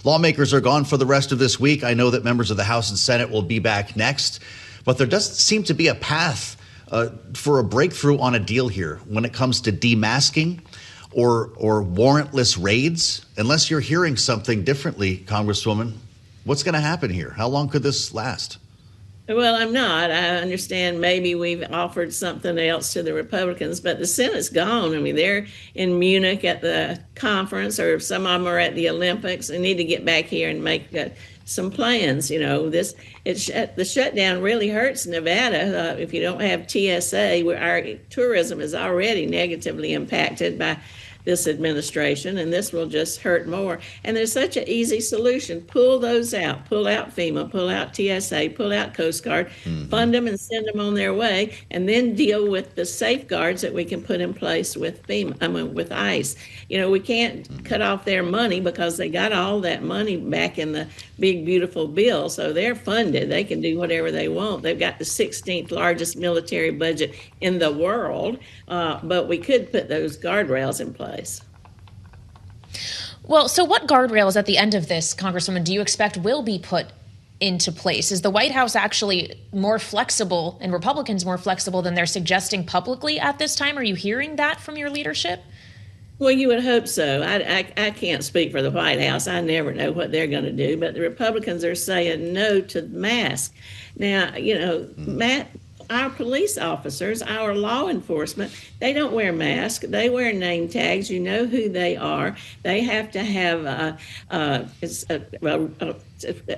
Lawmakers are gone for the rest of this week. I know that members of the House and Senate will be back next, but there doesn't seem to be a path for a breakthrough on a deal here when it comes to demasking or warrantless raids. Unless you're hearing something differently, Congresswoman, what's going to happen here? How long could this last? Well, I'm not. I understand maybe we've offered something else to the Republicans, but the Senate's gone. I mean, they're in Munich at the conference, or some of them are at the Olympics. They need to get back here and make some plans. You know, the shutdown really hurts Nevada. If you don't have TSA, where our tourism is already negatively impacted by this administration, and this will just hurt more. And there's such an easy solution. Pull those out. Pull out FEMA, pull out TSA, pull out Coast Guard, fund them and send them on their way, and then deal with the safeguards that we can put in place with with ICE. You know, we can't cut off their money because they got all that money back in the big, beautiful bill. So they're funded. They can do whatever they want. They've got the 16th largest military budget in the world, but we could put those guardrails in place. Well, so what guardrails at the end of this, Congresswoman, do you expect will be put into place? Is the White House actually more flexible and Republicans more flexible than they're suggesting publicly at this time? Are you hearing that from your leadership? Well, you would hope so. I can't speak for the White House. I never know what they're going to do. But the Republicans are saying no to masks. Now, you know, our police officers, our law enforcement, they don't wear masks. They wear name tags. You know who they are. They have to have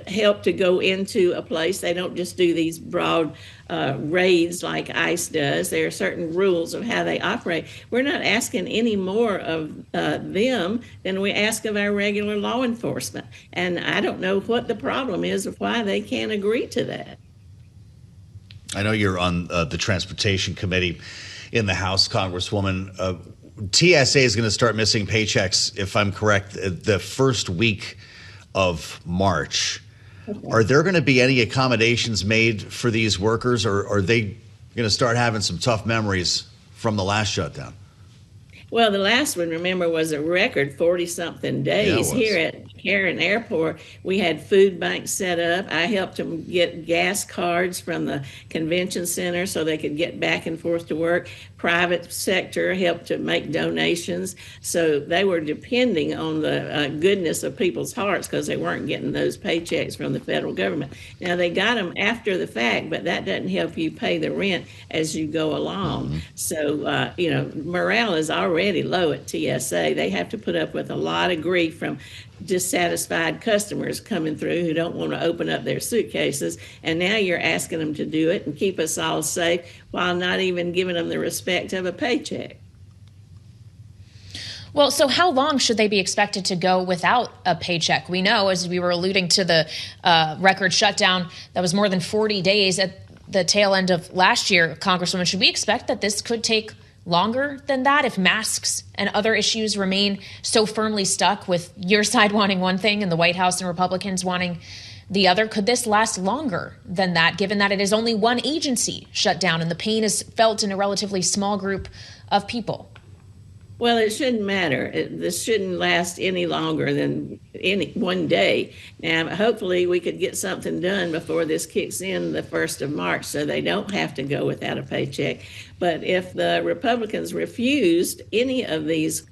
help to go into a place. They don't just do these broad raids like ICE does. There are certain rules of how they operate. We're not asking any more of them than we ask of our regular law enforcement. And I don't know what the problem is of why they can't agree to that. I know you're on the Transportation Committee in the House, Congresswoman. TSA is going to start missing paychecks, if I'm correct, the first week of March. Okay. Are there going to be any accommodations made for these workers, or are they going to start having some tough memories from the last shutdown? Well, the last one, remember, was a record 40-something days. Here at Caron Airport. We had food banks set up. I helped them get gas cards from the convention center so they could get back and forth to work. Private sector helped to make donations. So they were depending on the goodness of people's hearts because they weren't getting those paychecks from the federal government. Now, they got them after the fact, but that doesn't help you pay the rent as you go along. Mm-hmm. So, morale is already low at TSA. They have to put up with a lot of grief from dissatisfied customers coming through who don't want to open up their suitcases. And now you're asking them to do it and keep us all safe while not even giving them the respect of a paycheck. Well, so how long should they be expected to go without a paycheck? We know, as we were alluding to the record shutdown, that was more than 40 days at the tail end of last year. Congresswoman, should we expect that this could take longer than that if masks and other issues remain so firmly stuck with your side wanting one thing and the White House and Republicans wanting the other? Could this last longer than that, given that it is only one agency shut down and the pain is felt in a relatively small group of people? Well, it shouldn't matter. This shouldn't last any longer than any one day. Now, hopefully we could get something done before this kicks in the 1st of March so they don't have to go without a paycheck. But if the Republicans refused any of these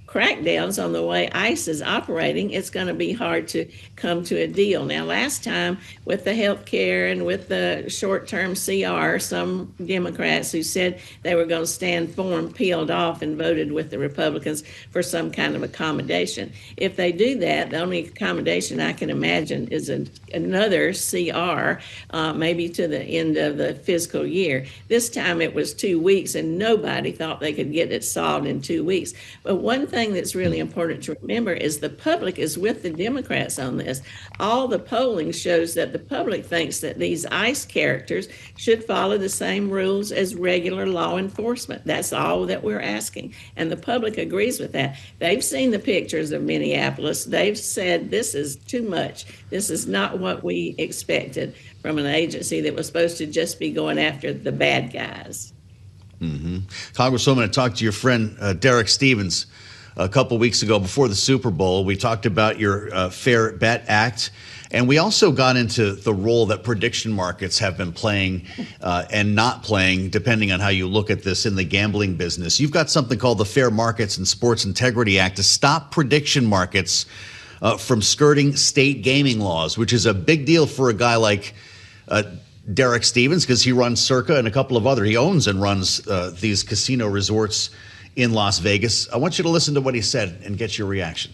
crackdowns on the way ICE is operating, it's going to be hard to come to a deal. Now, last time with the health care and with the short-term CR, some Democrats who said they were going to stand firm peeled off and voted with the Republicans for some kind of accommodation. If they do that, the only accommodation I can imagine is another CR, maybe to the end of the fiscal year. This time it was 2 weeks, and nobody thought they could get it solved in 2 weeks. But one thing that's really important to remember is the public is with the Democrats on this. All the polling shows that the public thinks that these ICE characters should follow the same rules as regular law enforcement. That's all that we're asking. And the public agrees with that. They've seen the pictures of Minneapolis. They've said this is too much. This is not what we expected from an agency that was supposed to just be going after the bad guys. Mm-hmm. Congresswoman, I talked to your friend Derek Stevens a couple weeks ago before the Super Bowl. We talked about your Fair Bet Act. And we also got into the role that prediction markets have been playing and not playing, depending on how you look at this in the gambling business. You've got something called the Fair Markets and Sports Integrity Act to stop prediction markets from skirting state gaming laws, which is a big deal for a guy like Derek Stevens, because he runs Circa and a couple of other. He owns and runs these casino resorts in Las Vegas. I want you to listen to what he said and get your reaction.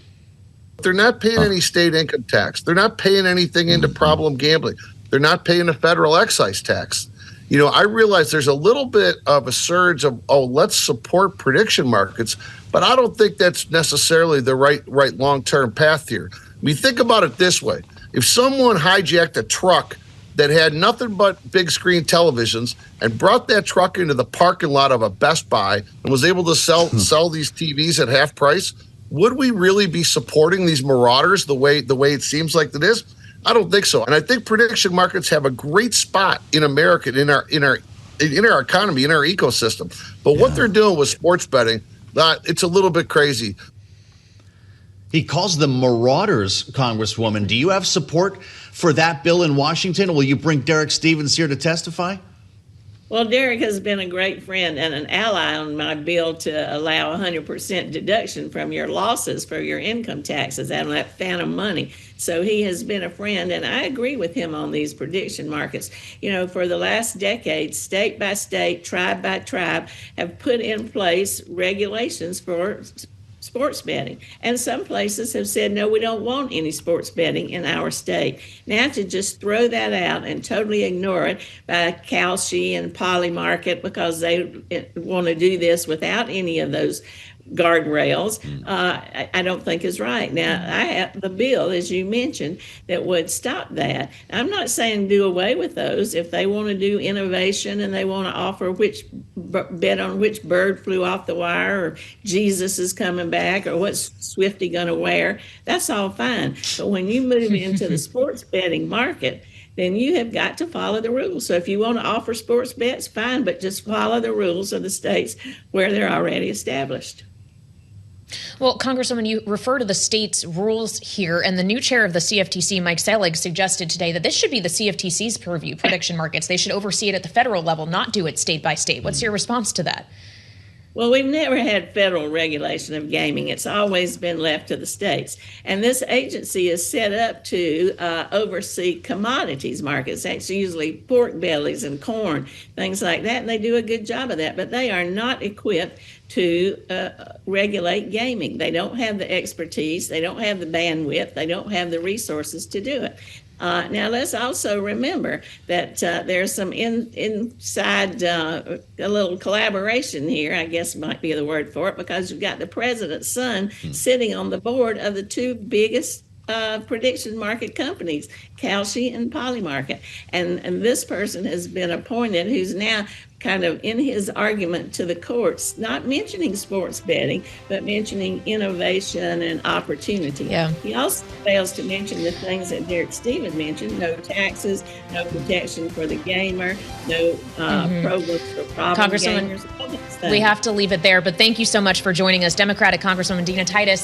They're not paying any state income tax. They're not paying anything into problem gambling. They're not paying a federal excise tax. You know, I realize there's a little bit of a surge of, let's support prediction markets, but I don't think that's necessarily the right long-term path here. I mean, think about it this way. If someone hijacked a truck that had nothing but big screen televisions and brought that truck into the parking lot of a Best Buy and was able to sell these TVs at half price, would we really be supporting these marauders the way it seems like it is? I don't think so. And I think prediction markets have a great spot in America, in our economy, in our ecosystem. But what they're doing with sports betting, it's a little bit crazy. He calls them marauders, Congresswoman. Do you have support for that bill in Washington? Will you bring Derek Stevens here to testify? Well, Derek has been a great friend and an ally on my bill to allow 100% deduction from your losses for your income taxes out of that phantom money. So he has been a friend, and I agree with him on these prediction markets. You know, for the last decade, state by state, tribe by tribe, have put in place regulations for sports betting. And some places have said, no, we don't want any sports betting in our state. Now to just throw that out and totally ignore it by Kalshi and Polymarket because they want to do this without any of those guardrails, I don't think is right. Now, I have the bill, as you mentioned, that would stop that. I'm not saying do away with those. If they want to do innovation and they want to offer which bet on which bird flew off the wire or Jesus is coming back or what's Swifty going to wear, that's all fine. But when you move into the sports betting market, then you have got to follow the rules. So if you want to offer sports bets, fine, but just follow the rules of the states where they're already established. Well, Congresswoman, you refer to the state's rules here, and the new chair of the CFTC, Mike Selig, suggested today that this should be the CFTC's purview, prediction markets. They should oversee it at the federal level, not do it state by state. What's your response to that? Well, we've never had federal regulation of gaming. It's always been left to the states. And this agency is set up to oversee commodities markets. That's usually pork bellies and corn, things like that. And they do a good job of that. But they are not equipped to regulate gaming. They don't have the expertise. They don't have the bandwidth. They don't have the resources to do it. Now, let's also remember that there's some inside a little collaboration here, I guess might be the word for it, because you've got the president's son sitting on the board of the two biggest prediction market companies, Kalshi and Polymarket. And this person has been appointed who's now kind of in his argument to the courts, not mentioning sports betting, but mentioning innovation and opportunity. Yeah. He also fails to mention the things that Derek Stevens mentioned: no taxes, no protection for the gamer, no programs for problem gamers. We have to leave it there, but thank you so much for joining us. Democratic Congresswoman Dina Titus